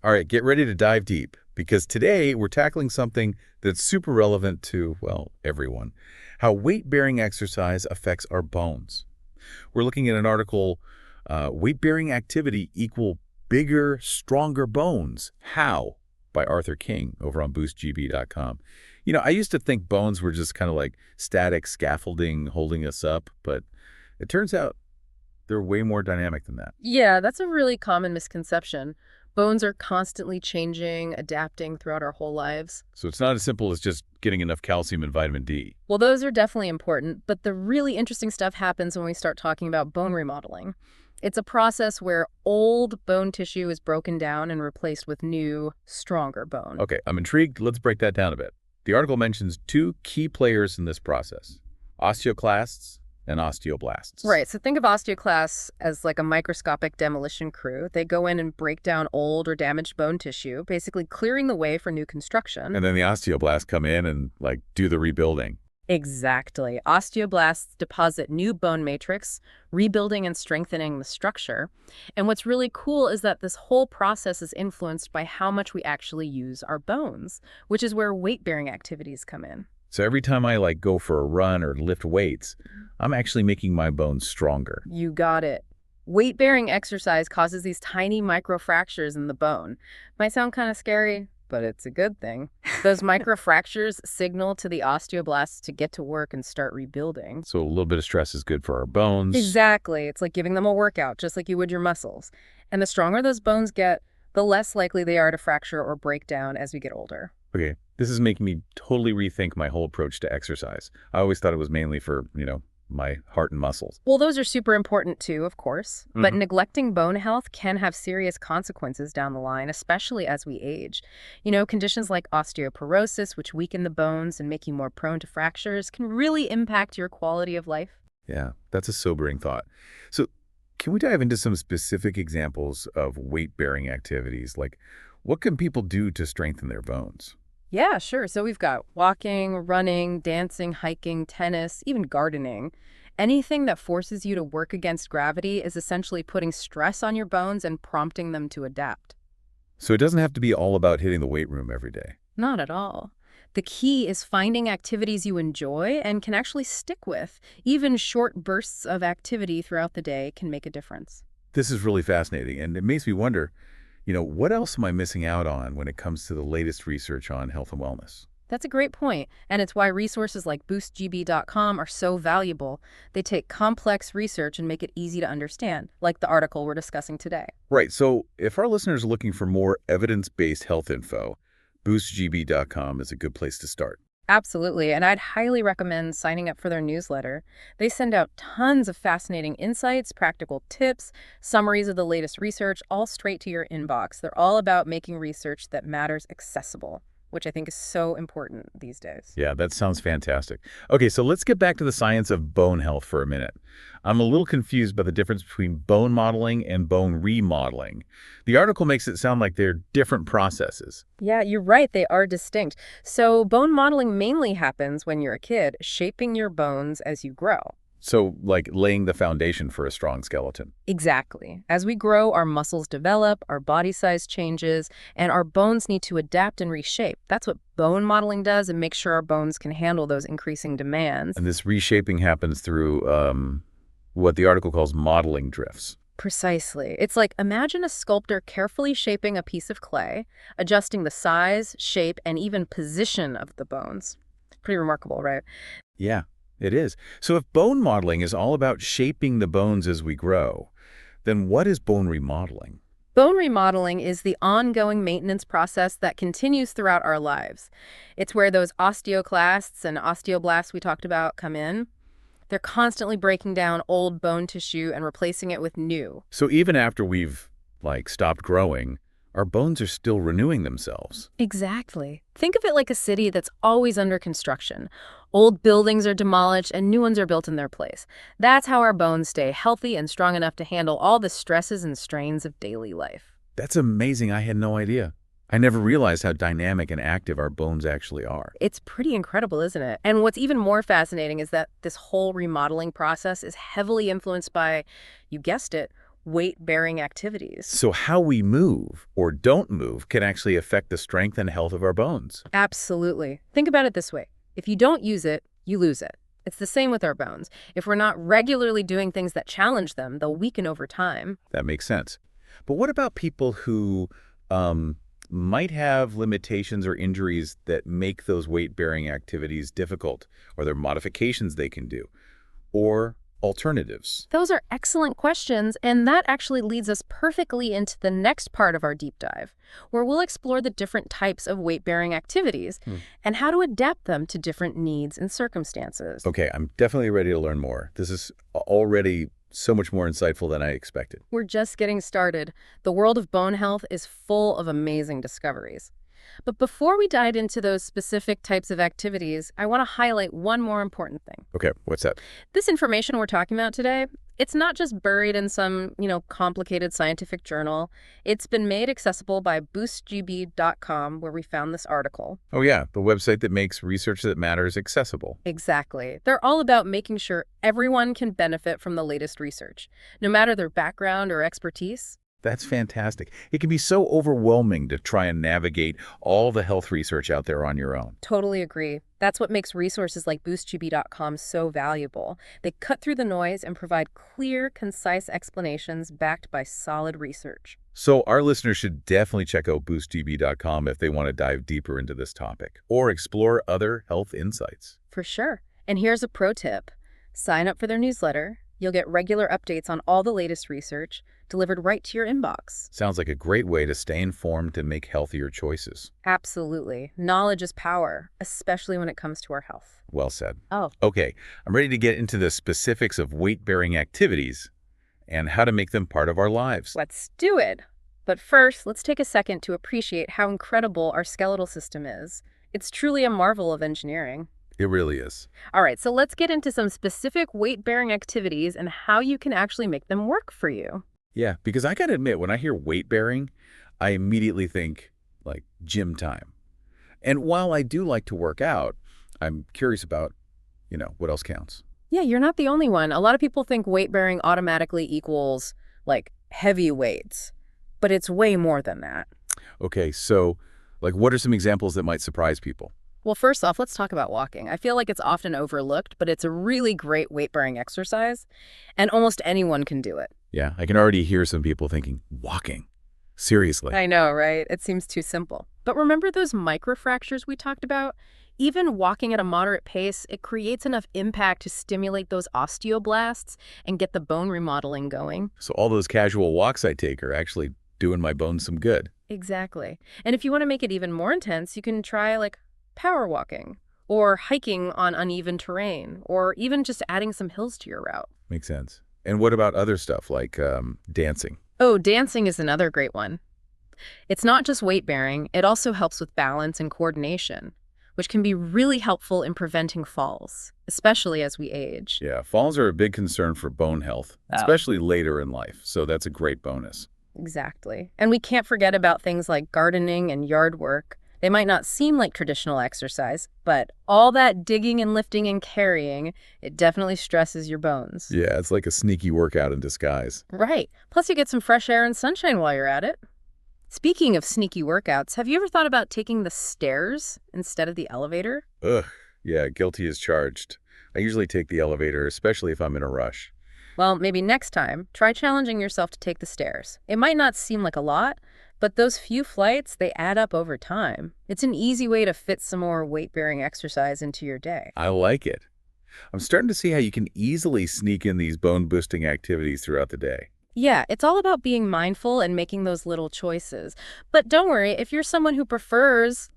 All right, get ready to dive deep because today we're tackling something that's super relevant to, well, everyone. How weight-bearing exercise affects our bones. We're looking at an article, Weight-Bearing Activity Equal Bigger, Stronger Bones. How? By Arthur King over on BoostGB.com. I used to think bones were just kind of like static scaffolding holding us up, but it turns out they're way more dynamic than that. Yeah, that's a really common misconception. Bones are constantly changing, adapting throughout our whole lives. So it's not as simple as just getting enough calcium and vitamin D. Well, those are definitely important, but the really interesting stuff happens when we start talking about bone remodeling. It's a process where old bone tissue is broken down and replaced with new, stronger bone. Okay, I'm intrigued. Let's break that down a bit. The article mentions two key players in this process, osteoclasts and osteoblasts. Right, so think of osteoclasts as like a microscopic demolition crew. They go in and break down old or damaged bone tissue, basically clearing the way for new construction. And then the osteoblasts come in and do the rebuilding. Exactly. Osteoblasts deposit new bone matrix, rebuilding and strengthening the structure. And what's really cool is that this whole process is influenced by how much we actually use our bones, which is where weight-bearing activities come in. So every time I go for a run or lift weights, I'm actually making my bones stronger. You got it. Weight-bearing exercise causes these tiny microfractures in the bone. Might sound kind of scary, but it's a good thing. Those microfractures signal to the osteoblasts to get to work and start rebuilding. So a little bit of stress is good for our bones. Exactly. It's like giving them a workout, just like you would your muscles. And the stronger those bones get, the less likely they are to fracture or break down as we get older. Okay, this is making me totally rethink my whole approach to exercise. I always thought it was mainly for, my heart and muscles. Well, those are super important too, of course. But neglecting bone health can have serious consequences down the line, especially as we age. Conditions like osteoporosis, which weaken the bones and make you more prone to fractures, can really impact your quality of life. Yeah, that's a sobering thought. So can we dive into some specific examples of weight-bearing activities? Like, what can people do to strengthen their bones? Yeah, sure. So we've got walking, running, dancing, hiking, tennis, even gardening. Anything that forces you to work against gravity is essentially putting stress on your bones and prompting them to adapt. So it doesn't have to be all about hitting the weight room every day. Not at all. The key is finding activities you enjoy and can actually stick with. Even short bursts of activity throughout the day can make a difference. This is really fascinating, and it makes me wonder, what else am I missing out on when it comes to the latest research on health and wellness? That's a great point, and it's why resources like BoostGB.com are so valuable. They take complex research and make it easy to understand, like the article we're discussing today. Right, so if our listeners are looking for more evidence-based health info, BoostGB.com is a good place to start. Absolutely, and I'd highly recommend signing up for their newsletter. They send out tons of fascinating insights, practical tips, summaries of the latest research, all straight to your inbox. They're all about making research that matters accessible, which I think is so important these days. Yeah, that sounds fantastic. Okay, so let's get back to the science of bone health for a minute. I'm a little confused by the difference between bone modeling and bone remodeling. The article makes it sound like they're different processes. Yeah, you're right. They are distinct. So bone modeling mainly happens when you're a kid, shaping your bones as you grow. So, like laying the foundation for a strong skeleton. Exactly. As we grow, our muscles develop, our body size changes, and our bones need to adapt and reshape. That's what bone modeling does and makes sure our bones can handle those increasing demands. And this reshaping happens through what the article calls modeling drifts. Precisely. It's like imagine a sculptor carefully shaping a piece of clay, adjusting the size, shape, and even position of the bones. Pretty remarkable, right? Yeah, it is. So if bone modeling is all about shaping the bones as we grow, then what is bone remodeling? Bone remodeling is the ongoing maintenance process that continues throughout our lives. It's where those osteoclasts and osteoblasts we talked about come in. They're constantly breaking down old bone tissue and replacing it with new. So even after we've, stopped growing, our bones are still renewing themselves. Exactly. Think of it like a city that's always under construction. Old buildings are demolished and new ones are built in their place. That's how our bones stay healthy and strong enough to handle all the stresses and strains of daily life. That's amazing. I had no idea. I never realized how dynamic and active our bones actually are. It's pretty incredible, isn't it? And what's even more fascinating is that this whole remodeling process is heavily influenced by, you guessed it, weight-bearing activities. So how we move or don't move can actually affect the strength and health of our bones. Absolutely. Think about it this way. If you don't use it, you lose it. It's the same with our bones. If we're not regularly doing things that challenge them, they'll weaken over time. That makes sense. But what about people who might have limitations or injuries that make those weight-bearing activities difficult, or there are modifications they can do, or alternatives? Those are excellent questions, and that actually leads us perfectly into the next part of our deep dive, where we'll explore the different types of weight-bearing activities and how to adapt them to different needs and circumstances. Okay, I'm definitely ready to learn more. This is already so much more insightful than I expected. We're just getting started. The world of bone health is full of amazing discoveries. But before we dive into those specific types of activities, I want to highlight one more important thing. Okay, what's that? This information we're talking about today, it's not just buried in some, complicated scientific journal. It's been made accessible by BoostGB.com, where we found this article. Oh yeah, the website that makes research that matters accessible. Exactly. They're all about making sure everyone can benefit from the latest research, no matter their background or expertise. That's fantastic. It can be so overwhelming to try and navigate all the health research out there on your own. Totally agree. That's what makes resources like BoostGB.com so valuable. They cut through the noise and provide clear, concise explanations backed by solid research. So our listeners should definitely check out BoostGB.com if they want to dive deeper into this topic or explore other health insights. For sure. And here's a pro tip. Sign up for their newsletter. You'll get regular updates on all the latest research delivered right to your inbox. Sounds like a great way to stay informed and make healthier choices. Absolutely. Knowledge is power, especially when it comes to our health. Well said. Oh, Okay, I'm ready to get into the specifics of weight-bearing activities and how to make them part of our lives. let's do it. But first, let's take a second to appreciate how incredible our skeletal system is. It's truly a marvel of engineering. It really is. All right, so let's get into some specific weight-bearing activities and how you can actually make them work for you. Yeah, because I gotta admit, when I hear weight-bearing, I immediately think, like, gym time. And while I do like to work out, I'm curious about, what else counts. Yeah, you're not the only one. A lot of people think weight-bearing automatically equals, like, heavy weights, but it's way more than that. Okay, so, like, what are some examples that might surprise people? Well, first off, let's talk about walking. I feel like it's often overlooked, but it's a really great weight-bearing exercise, and almost anyone can do it. Yeah, I can already hear some people thinking, walking? Seriously? I know, right? It seems too simple. But remember those microfractures we talked about? Even walking at a moderate pace, it creates enough impact to stimulate those osteoblasts and get the bone remodeling going. So all those casual walks I take are actually doing my bones some good. Exactly. And if you want to make it even more intense, you can try power walking or hiking on uneven terrain or even just adding some hills to your route. Makes sense. And what about other stuff like dancing? Oh, dancing is another great one. It's not just weight bearing, it also helps with balance and coordination, which can be really helpful in preventing falls, especially as we age. Yeah, falls are a big concern for bone health, especially later in life. So that's a great bonus. Exactly. And we can't forget about things like gardening and yard work. They might not seem like traditional exercise, but all that digging and lifting and carrying, it definitely stresses your bones. Yeah, it's like a sneaky workout in disguise. Right. Plus you get some fresh air and sunshine while you're at it. Speaking of sneaky workouts, have you ever thought about taking the stairs instead of the elevator? Ugh, yeah, guilty as charged. I usually take the elevator, especially if I'm in a rush. Well, maybe next time, try challenging yourself to take the stairs. It might not seem like a lot, but those few flights, they add up over time. It's an easy way to fit some more weight-bearing exercise into your day. I like it. I'm starting to see how you can easily sneak in these bone-boosting activities throughout the day. Yeah, it's all about being mindful and making those little choices. But don't worry, if you're someone who prefers,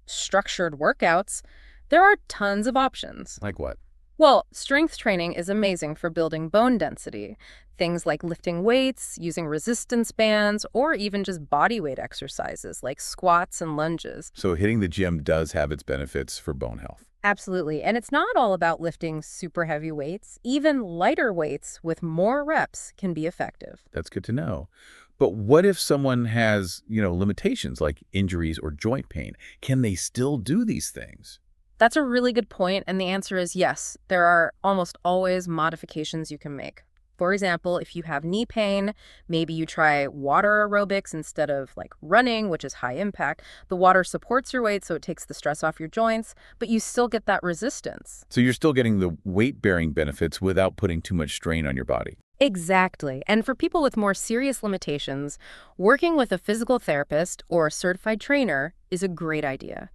structured workouts, there are tons of options. Like what? Well, strength training is amazing for building bone density. Things like lifting weights, using resistance bands, or even just body weight exercises like squats and lunges. So hitting the gym does have its benefits for bone health. Absolutely. And it's not all about lifting super heavy weights. Even lighter weights with more reps can be effective. That's good to know. But what if someone has, limitations like injuries or joint pain? Can they still do these things? That's a really good point, and the answer is yes. There are almost always modifications you can make. For example, if you have knee pain, maybe you try water aerobics instead of like running, which is high impact. The water supports your weight, so it takes the stress off your joints, but you still get that resistance. So you're still getting the weight-bearing benefits without putting too much strain on your body. Exactly. And for people with more serious limitations, working with a physical therapist or a certified trainer is a great idea.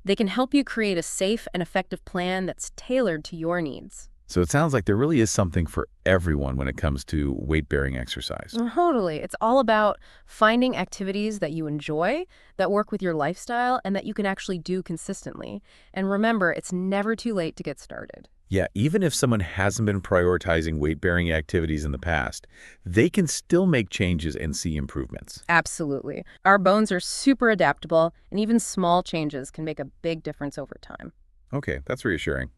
They can help you create a safe and effective plan that's tailored to your needs. So it sounds like there really is something for everyone when it comes to weight-bearing exercise. Totally. It's all about finding activities that you enjoy, that work with your lifestyle, and that you can actually do consistently. And remember, it's never too late to get started. Yeah, even if someone hasn't been prioritizing weight-bearing activities in the past, they can still make changes and see improvements. Absolutely. Our bones are super adaptable, and even small changes can make a big difference over time. Okay, that's reassuring.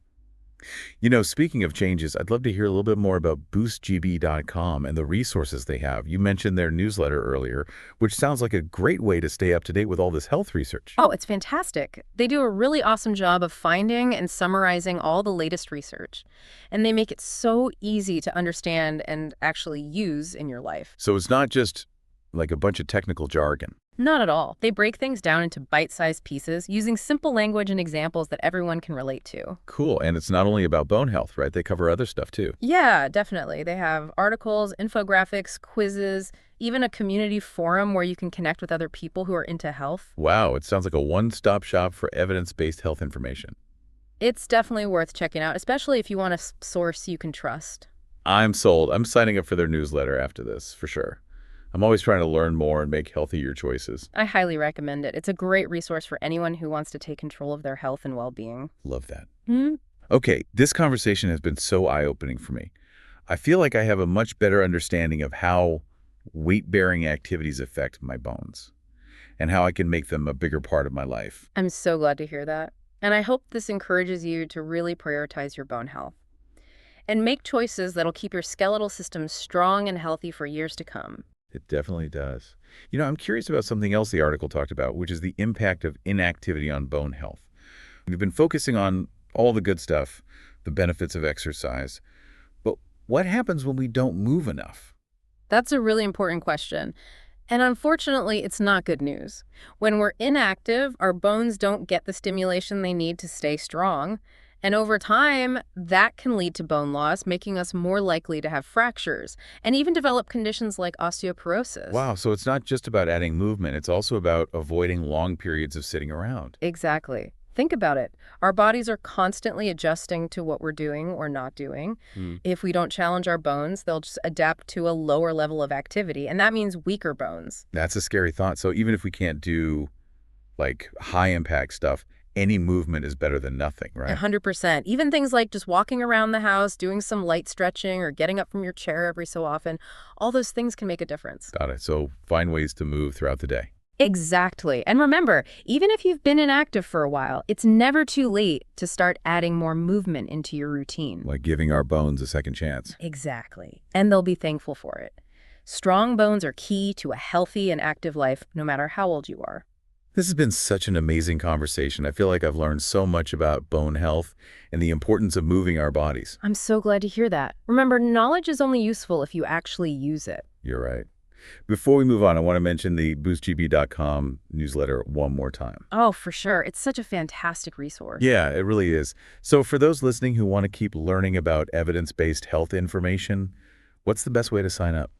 You know, speaking of changes, I'd love to hear a little bit more about BoostGB.com and the resources they have. You mentioned their newsletter earlier, which sounds like a great way to stay up to date with all this health research. Oh, it's fantastic. They do a really awesome job of finding and summarizing all the latest research, and they make it so easy to understand and actually use in your life. So it's not just like a bunch of technical jargon. Not at all. They break things down into bite-sized pieces using simple language and examples that everyone can relate to. Cool. And it's not only about bone health, right? They cover other stuff too. Yeah, definitely. They have articles, infographics, quizzes, even a community forum where you can connect with other people who are into health. Wow, it sounds like a one-stop shop for evidence-based health information. It's definitely worth checking out, especially if you want a source you can trust. I'm sold. I'm signing up for their newsletter after this, for sure. I'm always trying to learn more and make healthier choices. I highly recommend it. It's a great resource for anyone who wants to take control of their health and well-being. Love that. Hmm? Okay, this conversation has been so eye-opening for me. I feel like I have a much better understanding of how weight-bearing activities affect my bones and how I can make them a bigger part of my life. I'm so glad to hear that. And I hope this encourages you to really prioritize your bone health and make choices that'll keep your skeletal system strong and healthy for years to come. It definitely does. You know, I'm curious about something else the article talked about, which is the impact of inactivity on bone health. We've been focusing on all the good stuff, the benefits of exercise, but what happens when we don't move enough? That's a really important question. And unfortunately, it's not good news. When we're inactive, our bones don't get the stimulation they need to stay strong. And over time, that can lead to bone loss, making us more likely to have fractures and even develop conditions like osteoporosis. Wow, so it's not just about adding movement, it's also about avoiding long periods of sitting around. Exactly. Think about it. Our bodies are constantly adjusting to what we're doing or not doing. If we don't challenge our bones, they'll just adapt to a lower level of activity, and that means weaker bones. That's a scary thought. So even if we can't do like high impact stuff, any movement is better than nothing, right? 100%. Even things like just walking around the house, doing some light stretching, or getting up from your chair every so often, all those things can make a difference. Got it. So find ways to move throughout the day. Exactly. And remember, even if you've been inactive for a while, it's never too late to start adding more movement into your routine. Like giving our bones a second chance. Exactly. And they'll be thankful for it. Strong bones are key to a healthy and active life, no matter how old you are. This has been such an amazing conversation. I feel like I've learned so much about bone health and the importance of moving our bodies. I'm so glad to hear that. Remember, knowledge is only useful if you actually use it. You're right. Before we move on, I want to mention the BoostGB.com newsletter one more time. Oh, for sure. It's such a fantastic resource. Yeah, it really is. So for those listening who want to keep learning about evidence-based health information, what's the best way to sign up?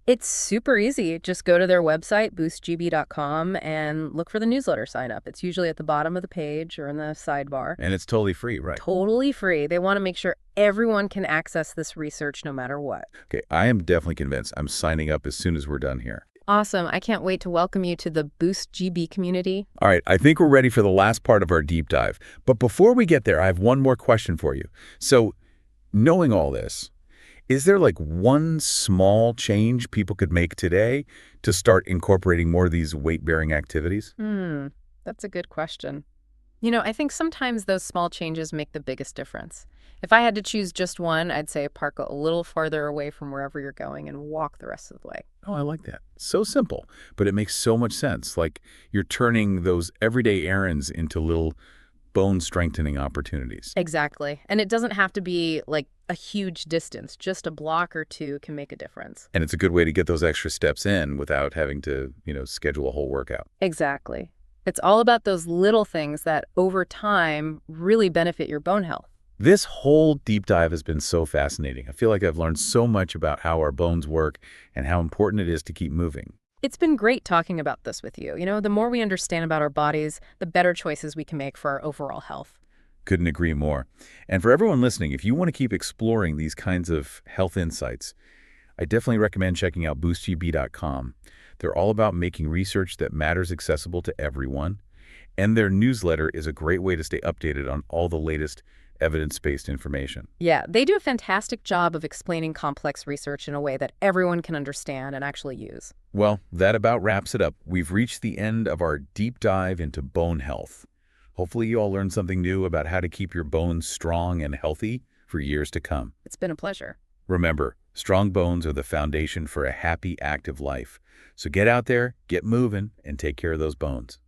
It's super easy. Just go to their website, boostgb.com, and look for the newsletter sign up. It's usually at the bottom of the page or in the sidebar. And it's totally free, right? Totally free. They want to make sure everyone can access this research no matter what. Okay, I am definitely convinced. I'm signing up as soon as we're done here. Awesome. I can't wait to welcome you to the BoostGB community. All right, I think we're ready for the last part of our deep dive. But before we get there, I have one more question for you. So, knowing all this, is there like one small change people could make today to start incorporating more of these weight-bearing activities? That's a good question. You know, I think sometimes those small changes make the biggest difference. If I had to choose just one, I'd say park a little farther away from wherever you're going and walk the rest of the way. Oh, I like that. So simple, but it makes so much sense. Like you're turning those everyday errands into little bone-strengthening opportunities. Exactly. And it doesn't have to be like a huge distance. Just a block or two can make a difference. And it's a good way to get those extra steps in without having to, schedule a whole workout. Exactly. It's all about those little things that over time really benefit your bone health. This whole deep dive has been so fascinating. I feel like I've learned so much about how our bones work and how important it is to keep moving. It's been great talking about this with you. The more we understand about our bodies, the better choices we can make for our overall health. Couldn't agree more. And for everyone listening, if you want to keep exploring these kinds of health insights, I definitely recommend checking out BoostGB.com. They're all about making research that matters accessible to everyone, and their newsletter is a great way to stay updated on all the latest evidence-based information. Yeah, they do a fantastic job of explaining complex research in a way that everyone can understand and actually use. Well, that about wraps it up. We've reached the end of our deep dive into bone health. Hopefully you all learned something new about how to keep your bones strong and healthy for years to come. It's been a pleasure. Remember, strong bones are the foundation for a happy, active life. So get out there, get moving, and take care of those bones.